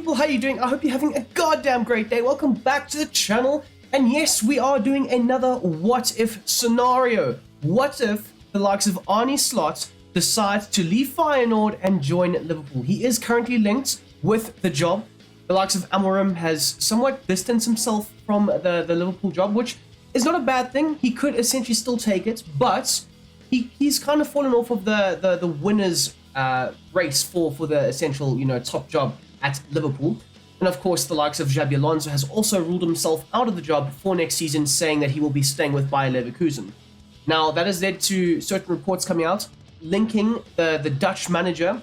people, how you doing? I hope you're having a goddamn great day. Welcome back to the channel. And yes, we are doing another what if scenario. What if the likes of Arne Slot decides to leave Feyenoord and join Liverpool? He is currently linked with the job. The likes of Amorim has somewhat distanced himself from the Liverpool job, which is not a bad thing. He could essentially still take it, but he's kind of fallen off of the winners race for the essential, top job at Liverpool. And of course, the likes of Xabi Alonso has also ruled himself out of the job for next season, saying that he will be staying with Bayer Leverkusen. Now, that has led to certain reports coming out linking the Dutch manager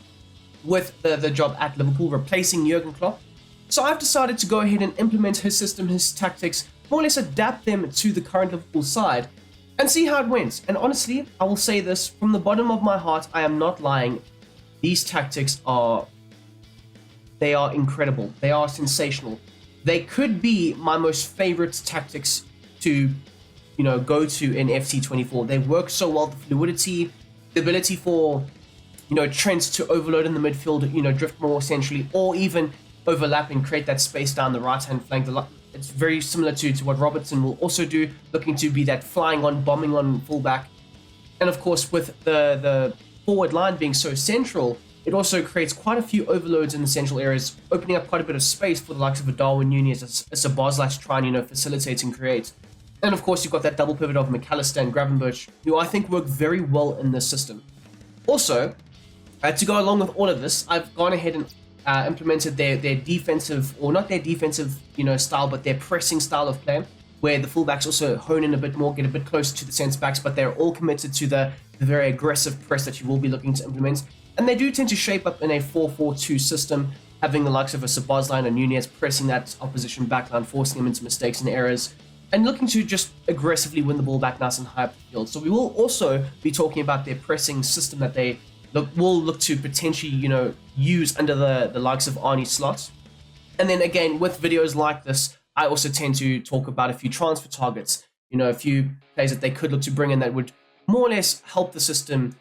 with the job at Liverpool, replacing Jurgen Klopp. So I've decided to go ahead and implement his system, his tactics, more or less adapt them to the current Liverpool side and see how it went. And honestly, I will say this from the bottom of my heart, I am not lying. These tactics are incredible. They are sensational. They could be my most favorite tactics to, go to in FC24. They work so well. The fluidity, the ability for, Trent to overload in the midfield, drift more centrally, or even overlap and create that space down the right-hand flank. It's very similar to what Robertson will also do, looking to be that flying on, bombing on fullback. And of course, with the forward line being so central, it also creates quite a few overloads in the central areas, opening up quite a bit of space for the likes of a Darwin Nunez as a Boslash try and, facilitate and create. And of course, you've got that double pivot of McAllister and Gravenberch, who I think work very well in this system. Also, to go along with all of this, I've gone ahead and implemented their defensive, or not their defensive, style, but their pressing style of play, where the fullbacks also hone in a bit more, get a bit closer to the centre backs, but they're all committed to the very aggressive press that you will be looking to implement. And they do tend to shape up in a 4-4-2 system, having the likes of a Szoboszlai and Nunez pressing that opposition backline, forcing them into mistakes and errors, and looking to just aggressively win the ball back nice and high up the field. So we will also be talking about their pressing system that they will look to potentially, use under the likes of Arne Slot. And then again, with videos like this, I also tend to talk about a few transfer targets, a few players that they could look to bring in that would more or less help the system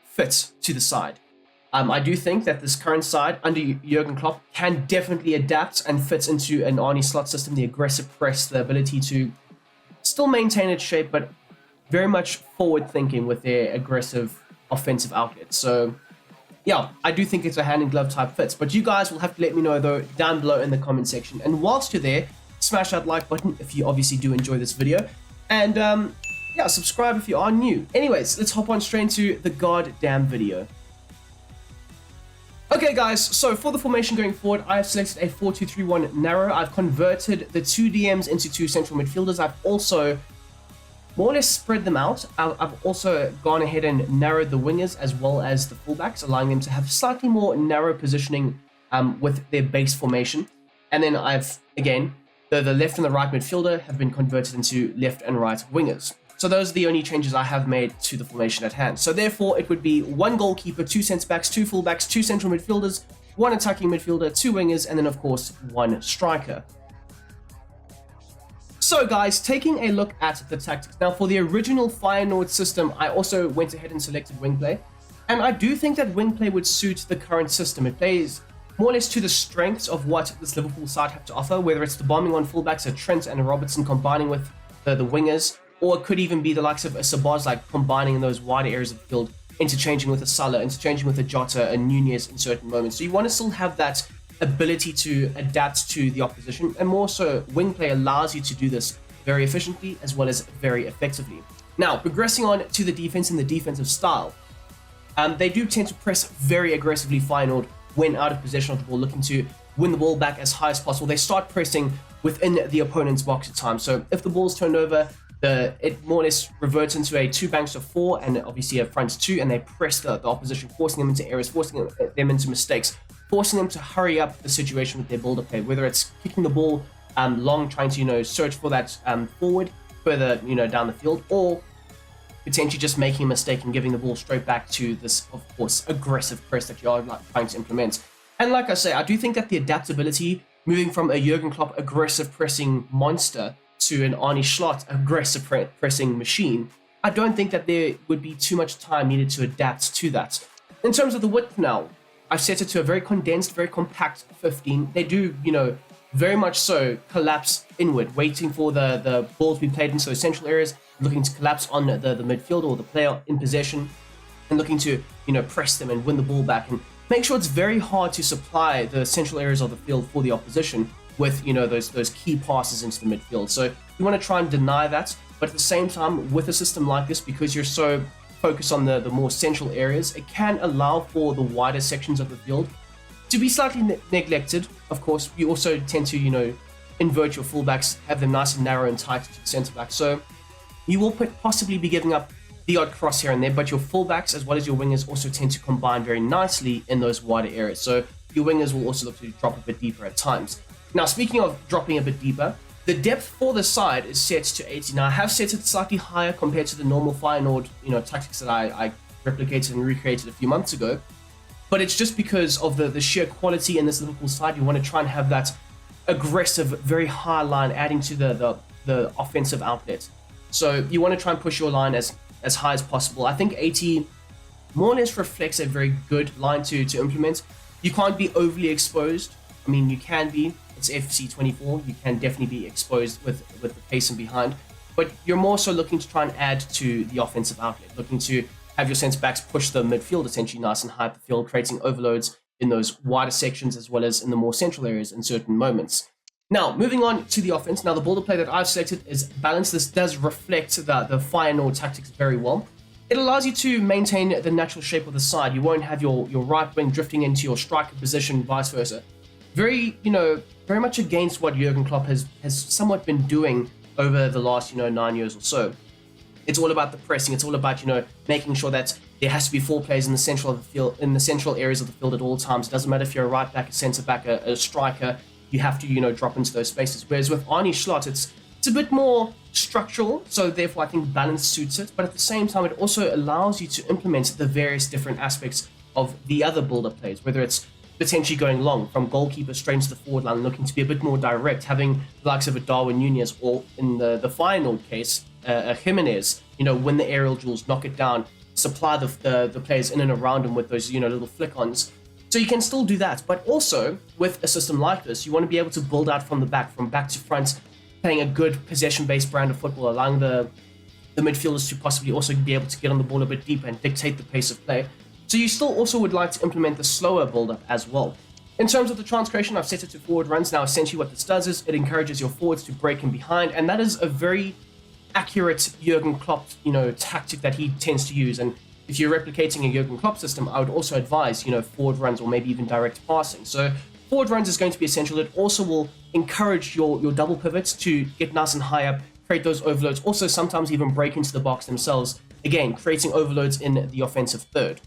fit to the side. I do think that this current side under Jurgen Klopp can definitely adapt and fit into an Arne Slot system, the aggressive press, the ability to still maintain its shape, but very much forward thinking with their aggressive offensive outlets. So yeah, I do think it's a hand in glove type fits, but you guys will have to let me know though down below in the comment section. And whilst you're there, smash that like button if you obviously do enjoy this video, and yeah, subscribe if you are new. Anyways, let's hop on straight into the goddamn video. Okay guys, so for the formation going forward, I have selected a 4-2-3-1 narrow. I've converted the two DMs into two central midfielders. I've also more or less spread them out. I've also gone ahead and narrowed the wingers as well as the fullbacks, allowing them to have slightly more narrow positioning with their base formation. And then I've, again, the left and the right midfielder have been converted into left and right wingers. So those are the only changes I have made to the formation at hand. So therefore, it would be one goalkeeper, two centre-backs, two fullbacks, two central midfielders, one attacking midfielder, two wingers, and then of course, one striker. So guys, taking a look at the tactics. Now for the original Feyenoord system, I also went ahead and selected wing play. And I do think that wing play would suit the current system. It plays more or less to the strengths of what this Liverpool side have to offer, whether it's the bombing on fullbacks, a Trent and a Robertson combining with the wingers, or it could even be the likes of a Szoboszlai combining in those wider areas of the field, interchanging with a Salah, interchanging with a Jota, a Nunez in certain moments. So you want to still have that ability to adapt to the opposition, and more so, wing play allows you to do this very efficiently as well as very effectively. Now, progressing on to the defense and the defensive style, they do tend to press very aggressively Feyenoord when out of possession of the ball, looking to win the ball back as high as possible. They start pressing within the opponent's box at times. So if the ball's turned over, it more or less reverts into a two banks of four and obviously a front two, and they press the opposition, forcing them into errors, forcing them into mistakes, forcing them to hurry up the situation with their build-up play, whether it's kicking the ball long, trying to, search for that forward further, down the field, or potentially just making a mistake and giving the ball straight back to this, of course, aggressive press that you are trying to implement. And like I say, I do think that the adaptability, moving from a Jurgen Klopp aggressive pressing monster to an Arne Slot aggressive pressing machine, I don't think that there would be too much time needed to adapt to that. In terms of the width now, I've set it to a very condensed, very compact 15. They do, very much so collapse inward, waiting for the ball to be played into those central areas, looking to collapse on the midfield or the player in possession, and looking to, press them and win the ball back, and make sure it's very hard to supply the central areas of the field for the opposition with, those key passes into the midfield. So you want to try and deny that, but at the same time, with a system like this, because you're so focused on the more central areas, it can allow for the wider sections of the field to be slightly neglected. Of course, you also tend to, invert your fullbacks, have them nice and narrow and tight to the centre back. So you will possibly be giving up the odd cross here and there, but your fullbacks as well as your wingers also tend to combine very nicely in those wider areas. So your wingers will also look to drop a bit deeper at times. Now, speaking of dropping a bit deeper, the depth for the side is set to 80. Now, I have set it slightly higher compared to the normal Feyenoord, tactics that I replicated and recreated a few months ago. But it's just because of the sheer quality in this Liverpool side. You want to try and have that aggressive, very high line adding to the offensive outlet. So you want to try and push your line as high as possible. I think 80 more or less reflects a very good line to implement. You can't be overly exposed. I mean, you can be. It's FC 24. You can definitely be exposed with the pace and behind. But you're more so looking to try and add to the offensive outlet, looking to have your centre backs push the midfield essentially nice and high up the field, creating overloads in those wider sections as well as in the more central areas in certain moments. Now, moving on to the offense. Now, the ball to play that I've selected is balanced. This does reflect the Feyenoord tactics very well. It allows you to maintain the natural shape of the side. You won't have your right wing drifting into your striker position, vice versa. Very much against what Jurgen Klopp has somewhat been doing over the last, 9 years or so. It's all about the pressing. It's all about, making sure that there has to be 4 players in the central of the field, in the central areas of the field at all times. It doesn't matter if you're a right back, a centre back, a striker. You have to, drop into those spaces. Whereas with Arne Slot, it's a bit more structural. So therefore, I think balance suits it. But at the same time, it also allows you to implement the various different aspects of the other build-up plays, whether it's potentially going long from goalkeeper straight into the forward line, looking to be a bit more direct, having the likes of a Darwin Nunez, or in the Feyenoord case, a Jimenez, win the aerial duels, knock it down, supply the players in and around him with those, little flick-ons. So you can still do that. But also, with a system like this, you want to be able to build out from back to front, playing a good possession-based brand of football, allowing the midfielders to possibly also be able to get on the ball a bit deeper and dictate the pace of play. So you still also would like to implement the slower build-up as well. In terms of the chance creation, I've set it to forward runs. Now, essentially what this does is it encourages your forwards to break in behind, and that is a very accurate Jurgen Klopp, tactic that he tends to use. And if you're replicating a Jurgen Klopp system, I would also advise, forward runs or maybe even direct passing. So forward runs is going to be essential. It also will encourage your double pivots to get nice and high up, create those overloads, also sometimes even break into the box themselves, again, creating overloads in the offensive third.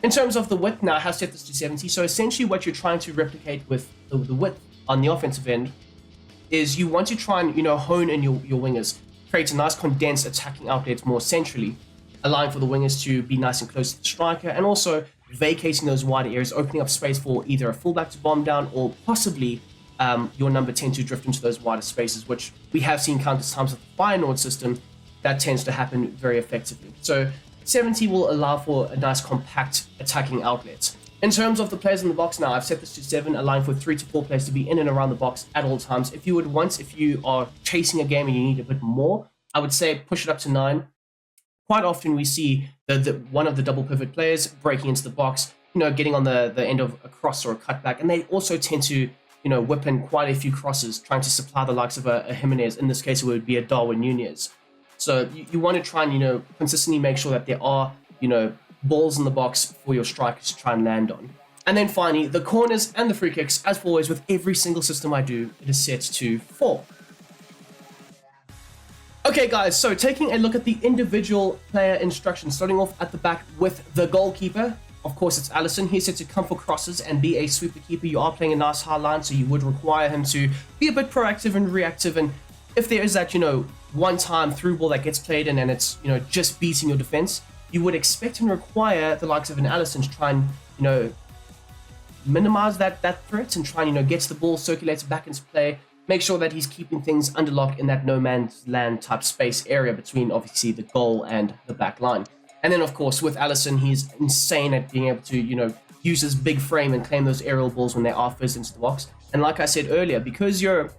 In terms of the width, now I have set this to 70. So essentially what you're trying to replicate with the width on the offensive end is you want to try and, hone in your wingers, create a nice condensed attacking outlet more centrally, allowing for the wingers to be nice and close to the striker, and also vacating those wider areas, opening up space for either a fullback to bomb down or possibly your number 10 to drift into those wider spaces, which we have seen countless times with the Feyenoord system. That tends to happen very effectively. So 70 will allow for a nice compact attacking outlet. In terms of the players in the box now, I've set this to 7, allowing for 3 to 4 players to be in and around the box at all times. If you are chasing a game and you need a bit more, I would say push it up to 9. Quite often we see one of the double pivot players breaking into the box, getting on the end of a cross or a cutback, and they also tend to, whip in quite a few crosses, trying to supply the likes of a Jimenez. In this case, it would be a Darwin Nunez. So you want to try and, consistently make sure that there are, balls in the box for your strikers to try and land on. And then finally, the corners and the free kicks, as always with every single system I do, it is set to 4. Okay guys, so taking a look at the individual player instructions, starting off at the back with the goalkeeper. Of course, it's Alisson. He's set to come for crosses and be a sweeper keeper. You are playing a nice high line, so you would require him to be a bit proactive and reactive. And if there is that, one-time through ball that gets played in and it's, just beating your defense, you would expect and require the likes of an Alisson to try and, minimize that threat and try and, get the ball circulated back into play. Make sure that he's keeping things under lock in that no man's land type space area between obviously the goal and the back line. And then of course with Alisson, he's insane at being able to, use his big frame and claim those aerial balls when they are first into the box. And like I said earlier, because you're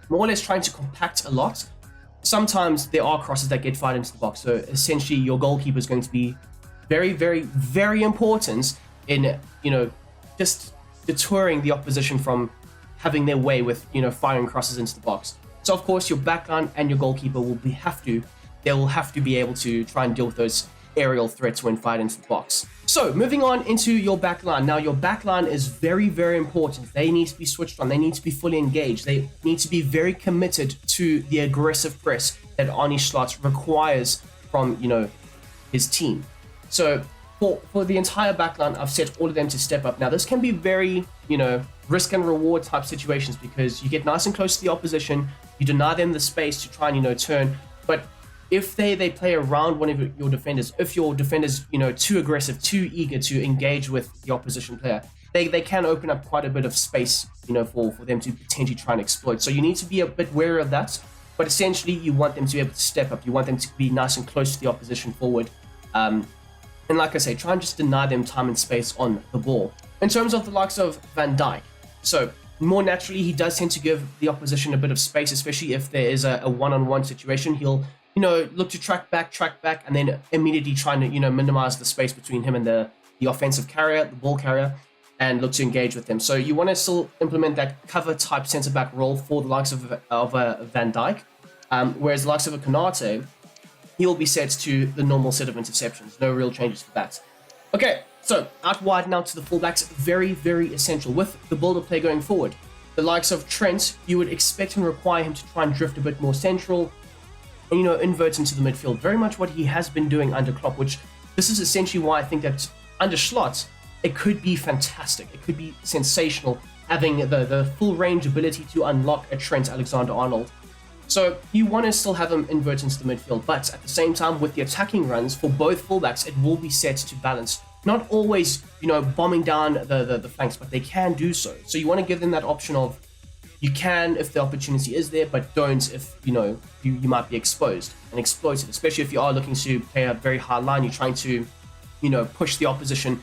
more or less trying to compact a lot, sometimes there are crosses that get fired into the box. So essentially your goalkeeper is going to be very, very, very important in, just deterring the opposition from having their way with, firing crosses into the box. So of course your backline and your goalkeeper will have to be able to try and deal with those aerial threats when fired into the box. So moving on into your backline. Now your backline is very, very important. They need to be switched on. They need to be fully engaged. They need to be very committed to the aggressive press that Arne Slot requires from, his team. So for the entire backline, I've set all of them to step up. Now this can be very, risk and reward type situations, because you get nice and close to the opposition, you deny them the space to try and, turn, but if they play around one of your defenders, if your defender's, too aggressive, too eager to engage with the opposition player, they can open up quite a bit of space, for them to potentially try and exploit. So you need to be a bit wary of that, but essentially you want them to be able to step up. You want them to be nice and close to the opposition forward. And like I say, try and just deny them time and space on the ball. In terms of the likes of Van Dijk, so more naturally, he does tend to give the opposition a bit of space, especially if there is a one-on-one situation. He'll look to track back, and then immediately trying to, minimize the space between him and the offensive carrier, the ball carrier, and look to engage with them. So you want to still implement that cover type centre-back role for the likes of Van Dijk, whereas the likes of a Konate, he will be set to the normal set of interceptions. No real changes for that. Okay, so out wide now to the fullbacks. Very, very essential with the build-up play going forward. The likes of Trent, you would expect and require him to try and drift a bit more central, and, invert into the midfield. Very much what he has been doing under Klopp, which this is essentially why I think that under Slot, it could be fantastic. It could be sensational, having the full range ability to unlock a Trent Alexander-Arnold. So you want to still have him invert into the midfield, but at the same time, with the attacking runs for both fullbacks, it will be set to balance. Not always, bombing down the flanks, but they can do so. So you want to give them that option of, you can if the opportunity is there, but don't if, you might be exposed and exploited, especially if you are looking to play a very high line. You're trying to, push the opposition,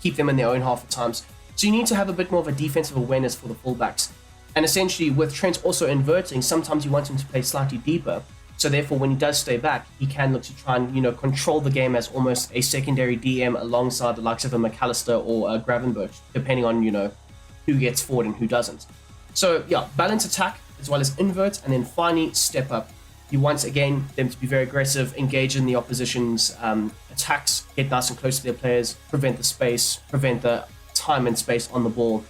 keep them in their own half at times. So you need to have a bit more of a defensive awareness for the fullbacks. And essentially, with Trent also inverting, sometimes you want him to play slightly deeper. So therefore, when he does stay back, he can look to try and, control the game as almost a secondary DM alongside the likes of a McAllister or a Gravenberch, depending on, who gets forward and who doesn't. So yeah, balance attack as well as invert, and then finally step up. You want, again, them to be very aggressive, engage in the opposition's attacks, get nice and close to their players, prevent the space, prevent the time and space on the ball,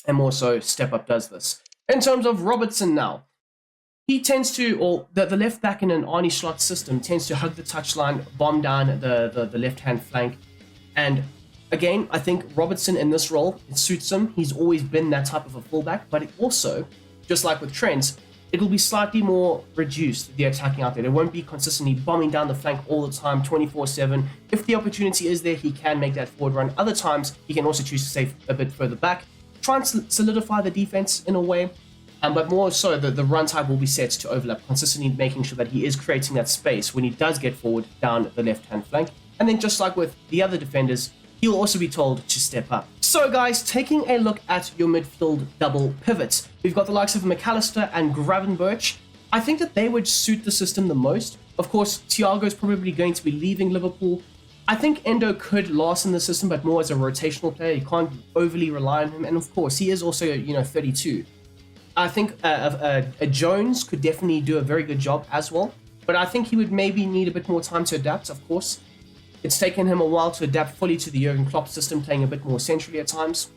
and more so, step up does this. In terms of Robertson now, he tends to, or the left back in an Arne Slot system tends to hug the touchline, bomb down the left-hand flank. And again, I think Robertson in this role, it suits him. He's always been that type of a fullback, but it also, just like with Trent, it'll be slightly more reduced, the attacking out there. It won't be consistently bombing down the flank all the time, 24/7. If the opportunity is there, he can make that forward run. Other times, he can also choose to stay a bit further back, try and solidify the defense in a way. But more so, the run type will be set to overlap, consistently making sure that he is creating that space when he does get forward down the left-hand flank. And then just like with the other defenders, he'll also be told to step up. So guys, taking a look at your midfield double pivots, we've got the likes of McAllister and Gravenberch. I think that they would suit the system the most. Of course, Thiago's probably going to be leaving Liverpool. I think Endo could last in the system, but more as a rotational player. You can't overly rely on him. And of course, he is also, 32. I think a Jones could definitely do a very good job as well. But I think he would maybe need a bit more time to adapt, of course. It's taken him a while to adapt fully to the Jurgen Klopp system, playing a bit more centrally at times.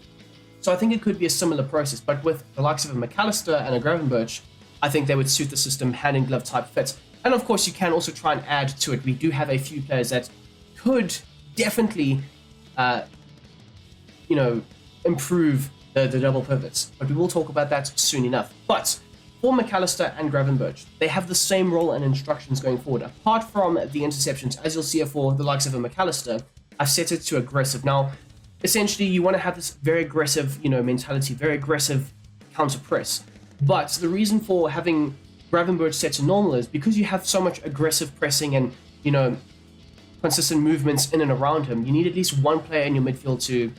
So I think it could be a similar process. But with the likes of a McAllister and a Gravenberch, I think they would suit the system hand-in-glove type fit. And of course, you can also try and add to it. We do have a few players that could definitely, improve the double pivots, but we will talk about that soon enough. But for McAllister and Gravenberch, they have the same role and instructions going forward. Apart from the interceptions, as you'll see for the likes of a McAllister, I've set it to aggressive. Now, essentially, you want to have this very aggressive, mentality, very aggressive counter press. But the reason for having Gravenberch set to normal is because you have so much aggressive pressing and, consistent movements in and around him. You need at least one player in your midfield to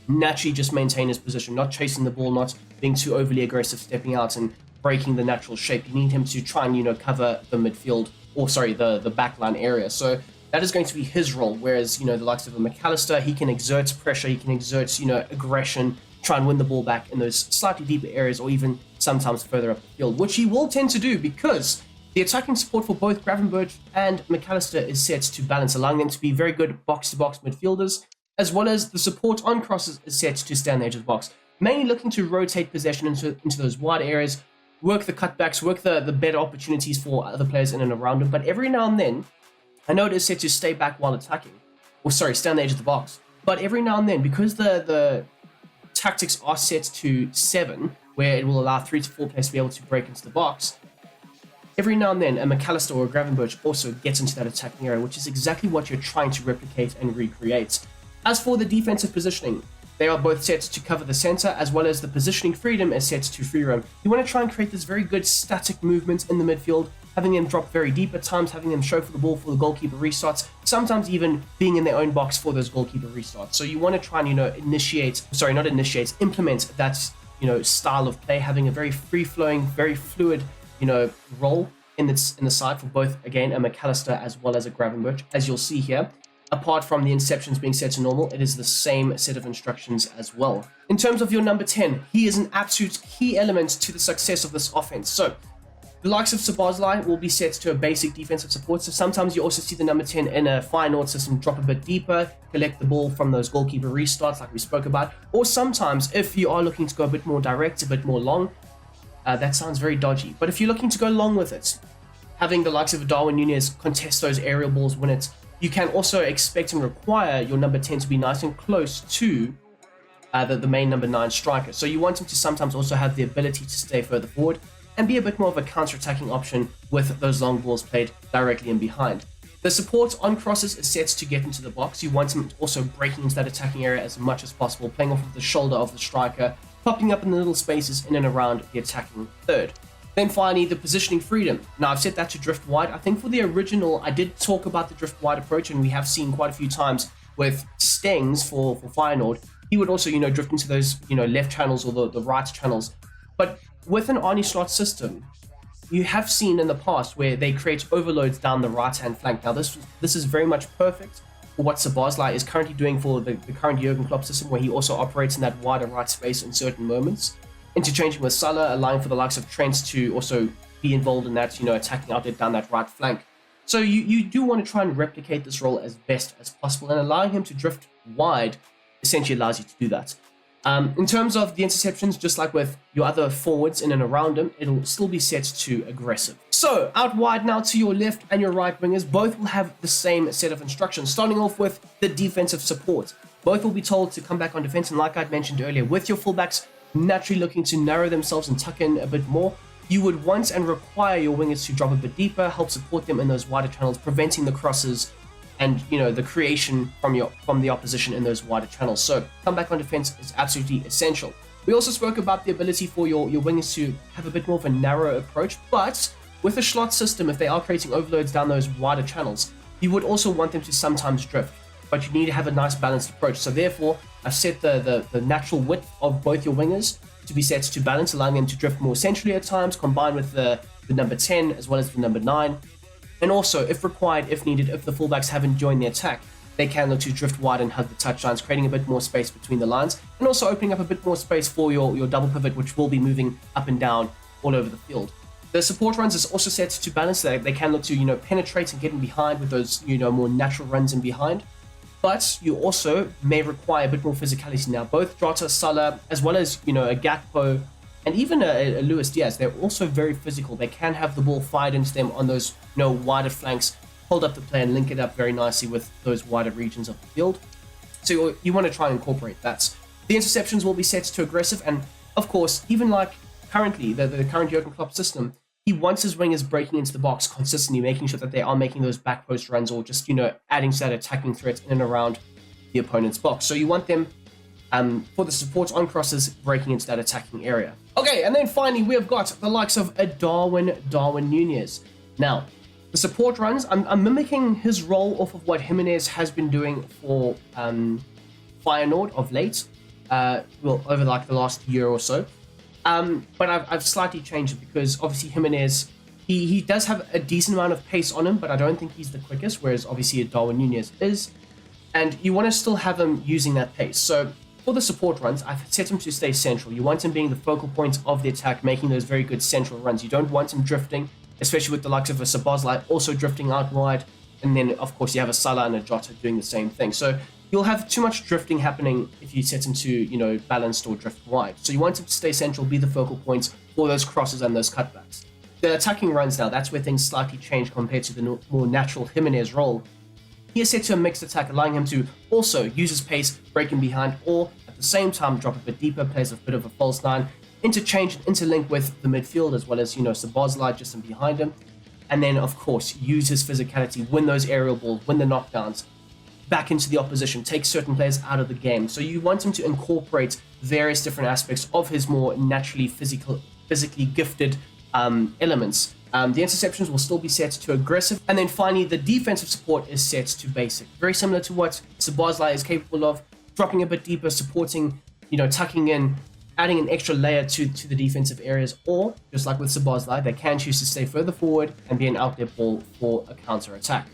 naturally just maintain his position, not chasing the ball, not being too overly aggressive, stepping out and breaking the natural shape. You need him to try and, cover the midfield, or sorry, the backline area. So that is going to be his role. Whereas, the likes of a McAllister, he can exert pressure, he can exert, aggression, try and win the ball back in those slightly deeper areas, or even sometimes further up the field, which he will tend to do because the attacking support for both Gravenberch and McAllister is set to balance, allowing them to be very good box-to-box midfielders, as well as the support on crosses is set to stay on the edge of the box, mainly looking to rotate possession into those wide areas, work the cutbacks, work the better opportunities for other players in and around him. But every now and then, I know it is set to stay back while attacking, or sorry, stay on the edge of the box. But every now and then, because the tactics are set to 7, where it will allow 3 to 4 players to be able to break into the box, every now and then a McAllister or a Gravenberch also gets into that attacking area, which is exactly what you're trying to replicate and recreate. As for the defensive positioning, they are both set to cover the center, as well as the positioning freedom is set to free roam. You want to try and create this very good static movement in the midfield, having them drop very deep at times, having them show for the ball for the goalkeeper restarts, sometimes even being in their own box for those goalkeeper restarts. So you want to try and, implement that, style of play, having a very free-flowing, very fluid, role in the side for both, again, a McAllister as well as a Gravenberch, as you'll see here. Apart from the inceptions being set to normal, it is the same set of instructions as well. In terms of your number 10, he is an absolute key element to the success of this offense. So the likes of Szoboszlai will be set to a basic defensive support. So sometimes you also see the number 10 in a Feyenoord system drop a bit deeper, collect the ball from those goalkeeper restarts like we spoke about. Or sometimes if you are looking to go a bit more direct, a bit more long, that sounds very dodgy. But if you're looking to go long with it, having the likes of Darwin Núñez contest those aerial balls when it's, you can also expect and require your number 10 to be nice and close to the main number 9 striker. So you want him to sometimes also have the ability to stay further forward and be a bit more of a counter-attacking option with those long balls played directly in behind. The support on crosses is set to get into the box. You want him also breaking into that attacking area as much as possible, playing off of the shoulder of the striker, popping up in the little spaces in and around the attacking third. Then finally, the positioning freedom. Now, I've set that to drift wide. I think for the original, I did talk about the drift wide approach, and we have seen quite a few times with Stengs for Feyenoord. He would also, drift into those, left channels or the right channels. But with an Arne Slot system, you have seen in the past where they create overloads down the right-hand flank. Now, this is very much perfect for what Szoboszlai is currently doing for the current Jurgen Klopp system, where he also operates in that wider right space in certain moments, interchanging with Salah, allowing for the likes of Trent to also be involved in that, attacking outlet down that right flank. So you do want to try and replicate this role as best as possible, and allowing him to drift wide essentially allows you to do that. In terms of the interceptions, just like with your other forwards in and around him, it'll still be set to aggressive. So out wide now to your left and your right wingers, both will have the same set of instructions, starting off with the defensive support. Both will be told to come back on defense, and like I'd mentioned earlier, with your fullbacks naturally looking to narrow themselves and tuck in a bit more, you would want and require your wingers to drop a bit deeper, help support them in those wider channels, preventing the crosses and the creation from the opposition in those wider channels. So come back on defense is absolutely essential. We also spoke about the ability for your wingers to have a bit more of a narrow approach, but with a Slot system, if they are creating overloads down those wider channels, you would also want them to sometimes drift, but you need to have a nice balanced approach. So therefore, I've set the natural width of both your wingers to be set to balance, allowing them to drift more centrally at times, combined with the number 10 as well as the number 9. And also, if required, if needed, if the fullbacks haven't joined the attack, they can look to drift wide and hug the touchlines, creating a bit more space between the lines, and also opening up a bit more space for your double pivot, which will be moving up and down all over the field. The support runs is also set to balance. They can look to penetrate and get in behind with those more natural runs in behind. But you also may require a bit more physicality now. Both Jota, Salah, as well as a Gakpo, and even a Luis Diaz, they're also very physical. They can have the ball fired into them on those wider flanks, hold up the play and link it up very nicely with those wider regions of the field. So you want to try and incorporate that. The interceptions will be set to aggressive, and of course, even like currently, the current Jurgen Klopp system, he wants his wingers breaking into the box consistently, making sure that they are making those back post runs or just, adding to that attacking threat in and around the opponent's box. So you want them, for the support on crosses, breaking into that attacking area. Okay, and then finally, we have got the likes of a Darwin Núñez. Now, the support runs, I'm mimicking his role off of what Jimenez has been doing for Feyenoord of late. well, over like the last year or so. But I've slightly changed it because obviously Jimenez, he does have a decent amount of pace on him, but I don't think he's the quickest, whereas obviously Darwin Nunez is. And you want to still have him using that pace. So for the support runs, I've set him to stay central. You want him being the focal point of the attack, making those very good central runs. You don't want him drifting, especially with the likes of a Szoboszlai also drifting out wide. And then, of course, you have a Salah and a Jota doing the same thing. So you'll have too much drifting happening if you set him to, balanced or drift wide. So you want him to stay central, be the focal point for those crosses and those cutbacks. The attacking runs now, that's where things slightly change compared to the more natural Jimenez role. He is set to a mixed attack, allowing him to also use his pace, breaking behind, or at the same time drop a bit deeper, plays a bit of a false nine, interchange and interlink with the midfield, as well as, Szoboszlai just in behind him. And then, of course, use his physicality, win those aerial balls, win the knockdowns, back into the opposition, take certain players out of the game. So you want him to incorporate various different aspects of his more naturally physically gifted elements. The interceptions will still be set to aggressive. And then finally, the defensive support is set to basic. Very similar to what Szoboszlai is capable of, dropping a bit deeper, supporting, tucking in, adding an extra layer to the defensive areas, or just like with Szoboszlai, they can choose to stay further forward and be an outlet ball for a counter attack.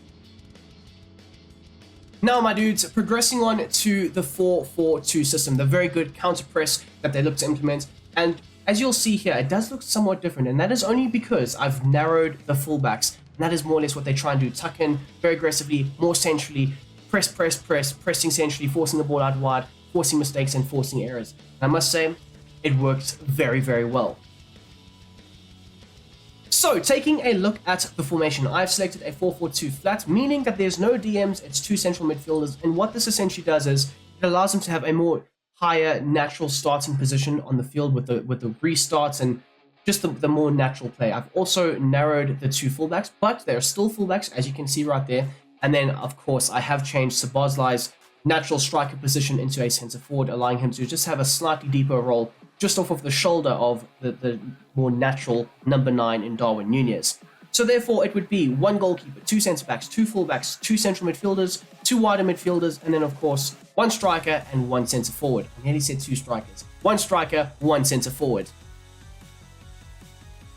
Now, my dudes, progressing on to the 4-4-2 system, the very good counter press that they look to implement. And as you'll see here, it does look somewhat different, and that is only because I've narrowed the fullbacks. And that is more or less what they try and do. Tuck in very aggressively, more centrally, pressing centrally, forcing the ball out wide, forcing mistakes and forcing errors. And I must say, it works very, very well. So, taking a look at the formation, I've selected a 4-4-2 flat, meaning that there's no DMs, it's two central midfielders. And what this essentially does is it allows them to have a more higher natural starting position on the field with the restarts and just the more natural play. I've also narrowed the two fullbacks, but they're still fullbacks, as you can see right there. And then, of course, I have changed Szoboszlai's natural striker position into a centre forward, allowing him to just have a slightly deeper role just off of the shoulder of the more natural number 9 in Darwin Nunez. So therefore, it would be one goalkeeper, two centre-backs, two full-backs, two central midfielders, two wider midfielders, and then, of course, one striker and one centre-forward. I nearly said two strikers. One striker, one centre-forward.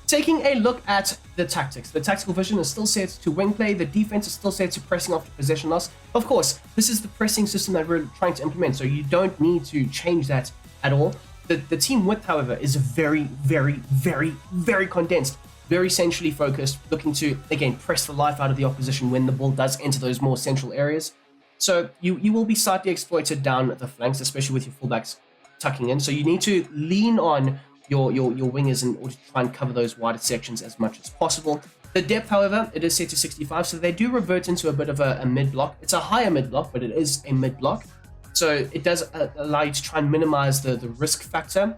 Taking a look at the tactics, the tactical vision is still set to wing play, the defense is still set to pressing after possession loss. Of course, this is the pressing system that we're trying to implement, so you don't need to change that at all. The team width, however, is very, very, very, very condensed, very centrally focused, looking to, again, press the life out of the opposition when the ball does enter those more central areas. So you will be slightly exploited down the flanks, especially with your fullbacks tucking in. So you need to lean on your wingers in order to try and cover those wider sections as much as possible. The depth, however, it is set to 65, so they do revert into a bit of a mid-block. It's a higher mid-block, but it is a mid-block. So it does allow you to try and minimize the risk factor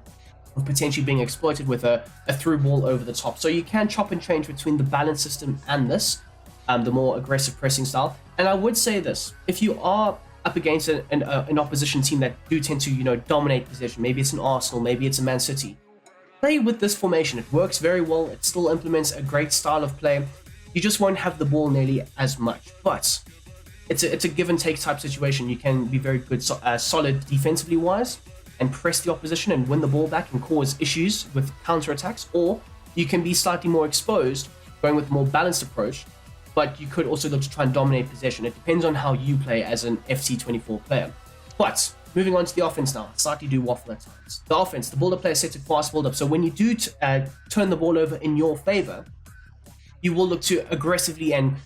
of potentially being exploited with a through ball over the top. So you can chop and change between the balance system and this, the more aggressive pressing style. And I would say this, if you are up against an opposition team that do tend to, dominate possession, maybe it's an Arsenal, maybe it's a Man City, play with this formation. It works very well. It still implements a great style of play. You just won't have the ball nearly as much, but it's a give and take type situation. You can be very good, solid defensively wise, and press the opposition and win the ball back and cause issues with counter attacks, or you can be slightly more exposed, going with a more balanced approach, but you could also look to try and dominate possession. It depends on how you play as an FC24 player. But moving on to the offense now, slightly do waffle at times. The offense, the builder player set to fast build up. So when you do turn the ball over in your favor, you will look to aggressively and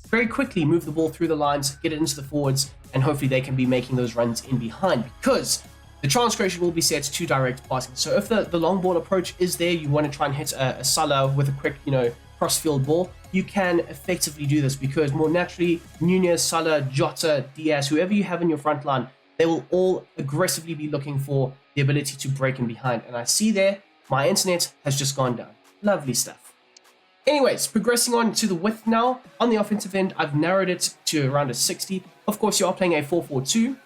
very quickly move the ball through the lines, get it into the forwards, and hopefully they can be making those runs in behind, because the chance creation will be set to direct passing. So if the long ball approach is there, you want to try and hit a Salah with a quick, cross-field ball, you can effectively do this, because more naturally, Nunez, Salah, Jota, Diaz, whoever you have in your front line, they will all aggressively be looking for the ability to break in behind. And I see there, my internet has just gone down. Lovely stuff. Anyways, progressing on to the width now. On the offensive end, I've narrowed it to around a 60. Of course, you are playing a 4-4-2,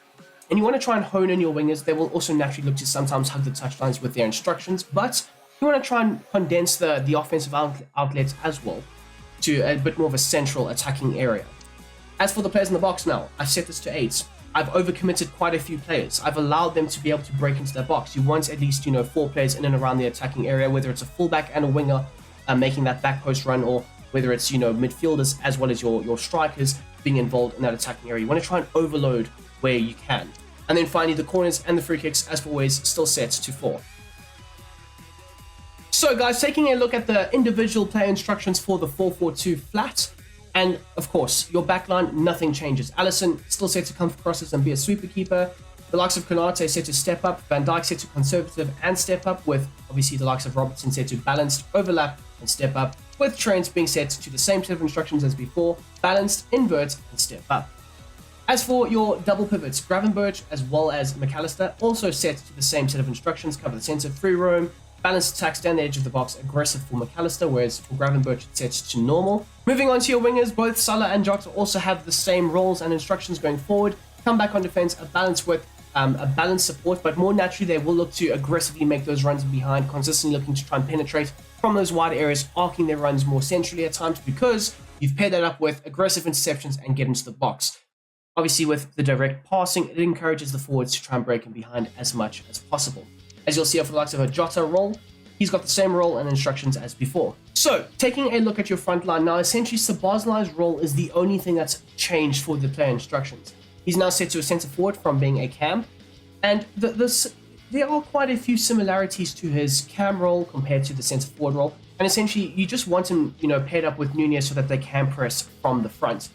and you want to try and hone in your wingers. They will also naturally look to sometimes hug the touchlines with their instructions, but you want to try and condense the offensive outlets as well to a bit more of a central attacking area. As for the players in the box now, I've set this to 8. I've overcommitted quite a few players. I've allowed them to be able to break into their box. You want at least, 4 players in and around the attacking area, whether it's a fullback and a winger making that back post run, or whether it's, midfielders as well as your strikers being involved in that attacking area. You want to try and overload where you can. And then finally, the corners and the free kicks, as always, still set to 4. So guys, taking a look at the individual player instructions for the 4-4-2 flat, and of course, your backline, nothing changes. Alisson still set to come for crosses and be a sweeper keeper. The likes of Konate set to step up, Van Dijk set to conservative and step up, with obviously the likes of Robertson set to balanced, overlap and step up, with Trent being set to the same set of instructions as before, balanced, invert and step up. As for your double pivots, Gravenberch as well as McAllister also set to the same set of instructions, cover the centre, free roam, balanced attacks down the edge of the box, aggressive for McAllister, whereas for Gravenberch it's set to normal. Moving on to your wingers, both Salah and Jota also have the same roles and instructions going forward. Come back on defense, a balanced width, a balanced support, but more naturally they will look to aggressively make those runs behind, consistently looking to try and penetrate from those wide areas, arcing their runs more centrally at times because you've paired that up with aggressive interceptions and get into the box. Obviously with the direct passing, it encourages the forwards to try and break in behind as much as possible. As you'll see for the likes of a Jota role, he's got the same role and instructions as before. So, taking a look at your front line now, essentially Szoboszlai's role is the only thing that's changed for the player instructions. He's now set to a centre forward from being a cam, and there are quite a few similarities to his cam role compared to the centre forward role, and essentially you just want him, paired up with Nunez so that they can press from the front.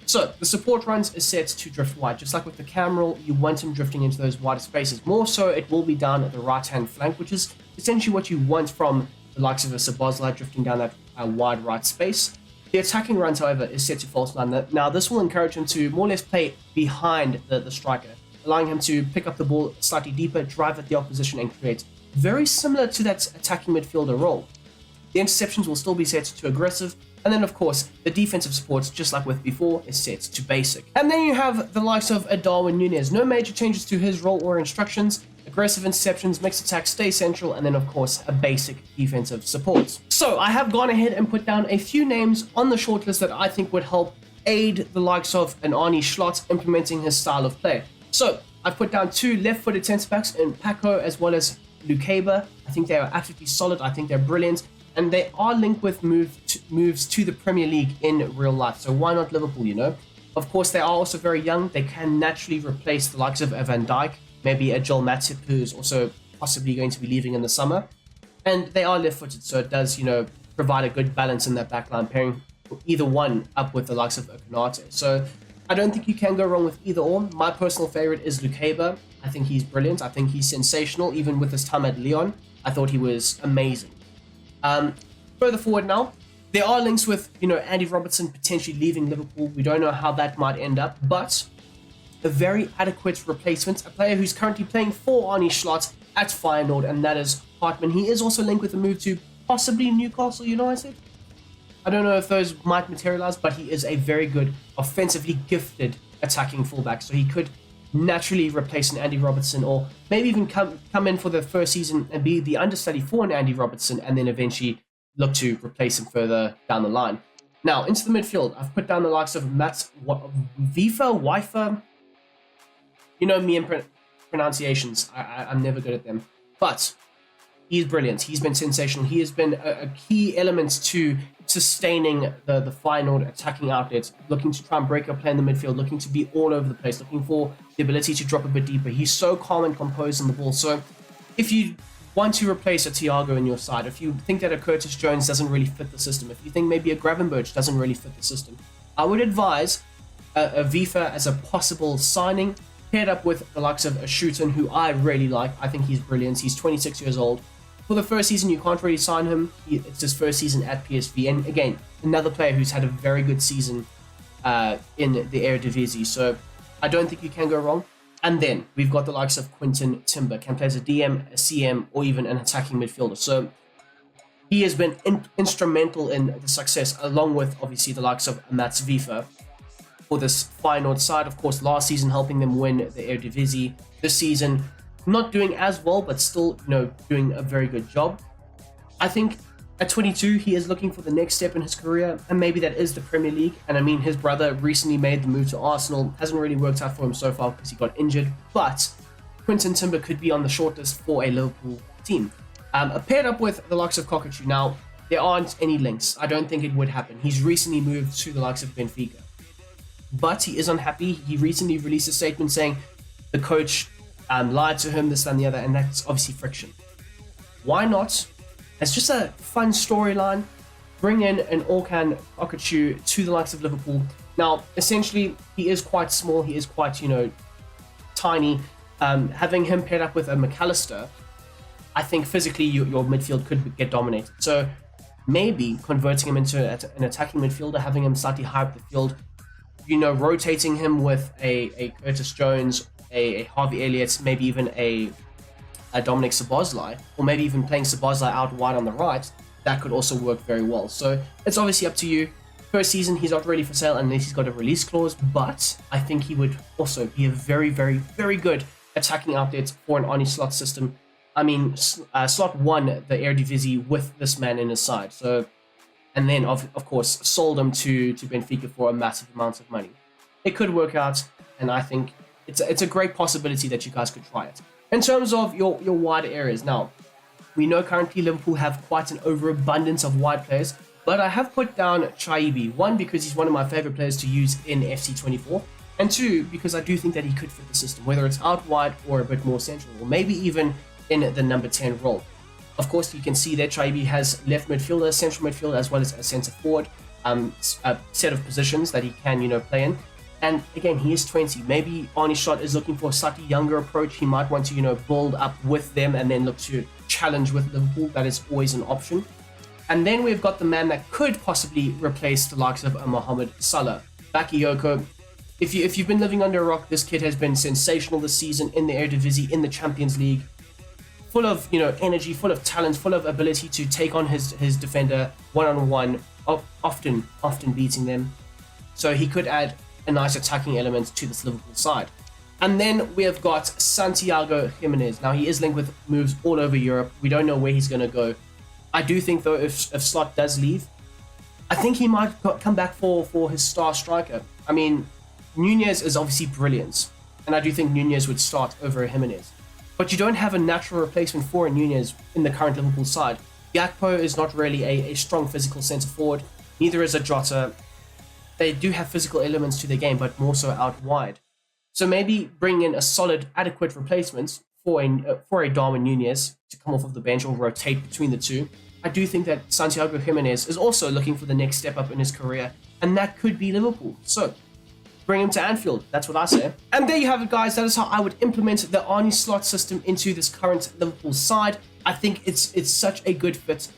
So, the support runs is set to drift wide. Just like with the cam role, you want him drifting into those wider spaces. More so, it will be down at the right-hand flank, which is essentially what you want from the likes of a Szoboszlai drifting down that wide right space. The attacking runs, however, is set to false line. Now, this will encourage him to more or less play behind the striker, allowing him to pick up the ball slightly deeper, drive at the opposition, and create. Very similar to that attacking midfielder role. The interceptions will still be set to aggressive, and then, of course, the defensive support, just like with before, is set to basic. And then you have the likes of Darwin Nunez. No major changes to his role or instructions. Aggressive interceptions, mixed attacks, stay central, and then, of course, a basic defensive support. So I have gone ahead and put down a few names on the shortlist that I think would help aid the likes of an Arne Slot implementing his style of play. So I've put down 2 left-footed centre-backs in Paco as well as Lukeba. I think they are absolutely solid. I think they're brilliant. And they are linked with moves to the Premier League in real life. So why not Liverpool, Of course, they are also very young. They can naturally replace the likes of Van Dijk, maybe a Joel Matip, who's also possibly going to be leaving in the summer. And they are left-footed, so it does, provide a good balance in that backline, pairing either one up with the likes of Konate. So I don't think you can go wrong with either or. My personal favorite is Lukeba. I think he's brilliant. I think he's sensational. Even with his time at Lyon, I thought he was amazing. Further forward now, there are links with, Andy Robertson potentially leaving Liverpool. We don't know how that might end up, but a very adequate replacement, a player who's currently playing for Arne Slot at Feyenoord, and that is Hartman. He is also linked with a move to possibly Newcastle United. I don't know if those might materialize, but he is a very good, offensively gifted attacking fullback, so he could naturally replace an Andy Robertson, or maybe even come in for the first season and be the understudy for an Andy Robertson, and then eventually look to replace him further down the line. Now, into the midfield, I've put down the likes of Wifer. You know me and pronunciations. I'm never good at them. But he's brilliant. He's been sensational. He has been a key element to sustaining the Feyenoord attacking outlets, looking to try and break up play in the midfield, looking to be all over the place, looking for the ability to drop a bit deeper. He's so calm and composed in the ball. So if you want to replace a Thiago in your side, if you think that a Curtis Jones doesn't really fit the system, if you think maybe a Gravenberch doesn't really fit the system, I would advise a Vifa as a possible signing, paired up with the likes of a Schuiten, who I really like. I think he's brilliant. He's 26 years old. For the first season, you can't really sign him. It's his first season at PSV. And again, another player who's had a very good season in the Eredivisie. So I don't think you can go wrong. And then we've got the likes of Quinton Timber, can play as a DM, a CM, or even an attacking midfielder. So he has been instrumental in the success, along with obviously the likes of Mats Vifa for this Feyenoord side. Of course, last season helping them win the Eredivisie. This season, not doing as well, but still, doing a very good job. I think At 22, he is looking for the next step in his career, and maybe that is the Premier League. And I mean, his brother recently made the move to Arsenal. Hasn't really worked out for him so far because he got injured, but Quinton Timber could be on the shortlist for a Liverpool team. Paired up with the likes of Cockatoo. Now, there aren't any links. I don't think it would happen. He's recently moved to the likes of Benfica. But he is unhappy. He recently released a statement saying the coach lied to him, this, that, and the other, and that's obviously friction. Why not? As just a fun storyline, bring in an Orkan Cockatoo to the likes of Liverpool. Now, essentially, he is quite small. He is quite, tiny. Having him paired up with a McAllister, I think physically your midfield could get dominated. So maybe converting him into an attacking midfielder, having him slightly higher up the field, rotating him with a Curtis Jones, a Harvey Elliott, maybe even a Dominic Szoboszlai, or maybe even playing Szoboszlai out wide on the right, that could also work very well. So it's obviously up to you. First season, he's not ready for sale unless he's got a release clause, but I think he would also be a very, very, very good attacking outlet for an Arne Slot system. I mean, Slot won the Eredivisie with this man in his side. So, and then, of course, sold him to Benfica for a massive amount of money. It could work out, and I think it's a great possibility that you guys could try it. In terms of your wide areas, now, we know currently Liverpool have quite an overabundance of wide players, but I have put down Chaibi, one, because he's one of my favorite players to use in FC24, and two, because I do think that he could fit the system, whether it's out wide or a bit more central, or maybe even in the number 10 role. Of course, you can see that Chaibi has left midfielder, central midfield, as well as a centre forward, a set of positions that he can, play in. And again, he is 20. Maybe Arne Slot is looking for a slightly younger approach. He might want to, build up with them and then look to challenge with Liverpool. That is always an option. And then we've got the man that could possibly replace the likes of Mohamed Salah, Bakayoko. If you've been living under a rock, this kid has been sensational this season in the Eredivisie, in the Champions League. Full of, energy, full of talent, full of ability to take on his defender one-on-one, often beating them. So he could add a nice attacking element to this Liverpool side. And then we have got Santiago Jimenez. Now, he is linked with moves all over Europe. We don't know where he's going to go. I do think, though, if Slot does leave, I think he might come back for his star striker. I mean, Nunez is obviously brilliant, and I do think Nunez would start over Jimenez. But you don't have a natural replacement for Nunez in the current Liverpool side. Gakpo is not really a strong physical centre forward. Neither is a Jota. They do have physical elements to their game, but more so out wide. So maybe bring in a solid, adequate replacement for a Darwin Nunez to come off of the bench or rotate between the two. I do think that Santiago Jimenez is also looking for the next step up in his career, and that could be Liverpool. So bring him to Anfield. That's what I say. And there you have it, guys. That is how I would implement the Arne Slot system into this current Liverpool side. I think it's such a good fit.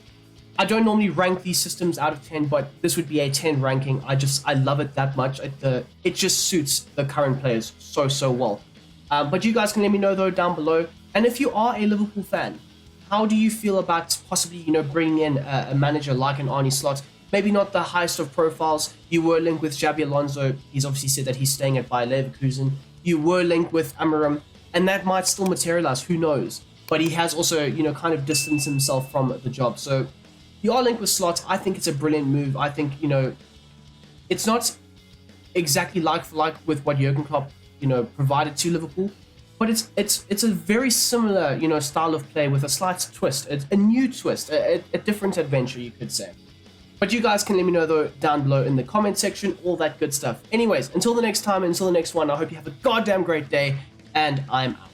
I don't normally rank these systems out of 10, but this would be a 10 ranking. I love it that much. It just suits the current players so well. But you guys can let me know, though, down below. And if you are a Liverpool fan, how do you feel about possibly, bringing in a manager like an Arne Slot? Maybe not the highest of profiles. You were linked with Xabi Alonso. He's obviously said that he's staying at Bayer Leverkusen. You were linked with Amorim, and that might still materialize. Who knows? But he has also, kind of distanced himself from the job. So you are linked with Slot. I think it's a brilliant move. I think, it's not exactly like for like with what Jurgen Klopp, provided to Liverpool, but it's a very similar, style of play with a slight twist, a new twist, a different adventure, you could say. But you guys can let me know, though, down below in the comment section, all that good stuff. Anyways, until the next time, until the next one, I hope you have a goddamn great day, and I'm out.